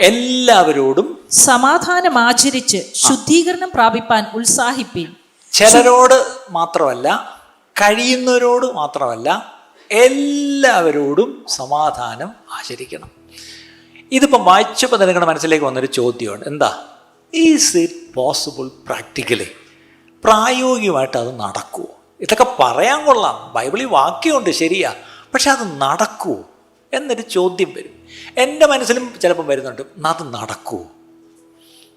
എല്ലാവരോടും സമാധാനം ആചരിച്ച് ശുദ്ധീകരണം പ്രാപിപ്പാൻ ഉത്സാഹിപ്പീൻ. ചിലരോട് മാത്രമല്ല, കഴിയുന്നവരോട് മാത്രമല്ല, എല്ലാവരോടും സമാധാനം ആചരിക്കണം. ഇതിപ്പം വായിച്ചപ്പോൾ നിങ്ങളുടെ മനസ്സിലേക്ക് വന്നൊരു ചോദ്യമുണ്ട്. എന്താ? Is it possible practically? പ്രായോഗികമായിട്ട് അത് നടക്കുമോ? ഇതൊക്കെ പറയാൻ കൊള്ളാം, ബൈബിളിൽ വാക്യമുണ്ട്, ശരിയാ, പക്ഷെ അത് നടക്കുമോ എന്നൊരു ചോദ്യം വരും. എൻ്റെ മനസ്സിലും ചിലപ്പം വരുന്നുണ്ട്, അത് നടക്കുമോ?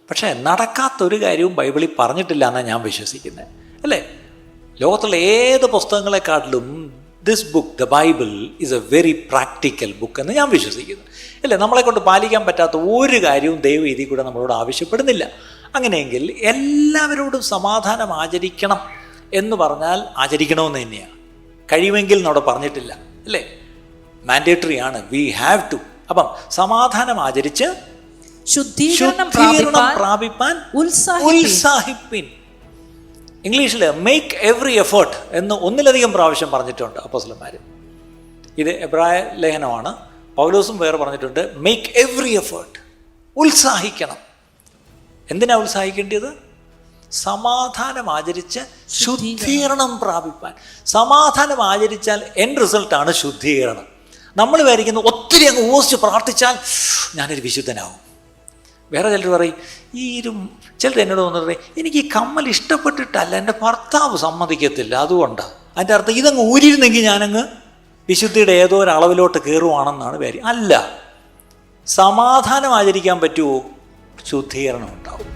പക്ഷേ നടക്കാത്തൊരു കാര്യവും ബൈബിളിൽ പറഞ്ഞിട്ടില്ല എന്നാണ് ഞാൻ വിശ്വസിക്കുന്നത്, അല്ലേ? ലോകത്തുള്ള ഏത് പുസ്തകങ്ങളെക്കാട്ടിലും this book, the Bible, is a very practical book എന്ന് ഞാൻ വിശ്വസിക്കുന്നു, അല്ലേ? നമ്മളെ കൊണ്ട് പാലിക്കാൻ പറ്റാത്ത ഒരു കാര്യവും ദൈവം ഇതിൽ കൂടെ നമ്മളോട് ആവശ്യപ്പെടുന്നില്ല. അങ്ങനെയെങ്കിൽ എല്ലാവരോടും സമാധാനം ആചരിക്കണം എന്ന് പറഞ്ഞാൽ ആചരിക്കണമെന്ന് തന്നെയാണ്. കഴിയുമെങ്കിൽ എന്നവിടെ പറഞ്ഞിട്ടില്ല, അല്ലേ? മാൻഡേറ്ററി ആണ്, വി ഹാവ് ടു. അപ്പം സമാധാനം ആചരിച്ച് ശുദ്ധീകരണം പ്രാപിപ്പാൻ ഉത്സാഹിപ്പിൻ. ഇംഗ്ലീഷിൽ മേക്ക് എവറി എഫേർട്ട് എന്ന് ഒന്നിലധികം പ്രാവശ്യം പറഞ്ഞിട്ടുണ്ട് അപ്പോസ്തലന്മാർ. ഇത് എബ്രായ ലേഖനമാണ്. പൗലോസും വേറെ പറഞ്ഞിട്ടുണ്ട്, മേക്ക് എവറി എഫേർട്ട്. ഉത്സാഹിക്കണം. എന്തിനാ ഉത്സാഹിക്കേണ്ടത്? സമാധാനം ആചരിച്ച് ശുദ്ധീകരണം പ്രാപിപ്പാൻ. സമാധാനം ആചരിച്ചാൽ എൻഡ് റിസൾട്ടാണ് ശുദ്ധീകരണം. നമ്മൾ വിചാരിക്കുന്നു ഒത്തിരി അങ്ങ് ഉപവസിച്ച് പ്രാർത്ഥിച്ചാൽ ഞാനൊരു വിശുദ്ധനാവും. വേറെ ചിലർ പറയും, ചിലർ എന്നോട് വന്നിട്ട് പറയും, എനിക്ക് ഈ കമ്മൽ ഇഷ്ടപ്പെട്ടിട്ടല്ല, എൻ്റെ ഭർത്താവ് സമ്മതിക്കത്തില്ല, അതുകൊണ്ടാണ്. അതിൻ്റെ അർത്ഥം ഇതങ്ങ് ഊരിയിരുന്നെങ്കിൽ ഞാനങ്ങ് വിശുദ്ധിയുടെ ഏതോ ഒരു അളവിലോട്ട് കയറുവാണെന്നാണ് പേര്. അല്ല, സമാധാനം ആചരിക്കാൻ പറ്റുമോ? ശുദ്ധീകരണം ഉണ്ടാവും.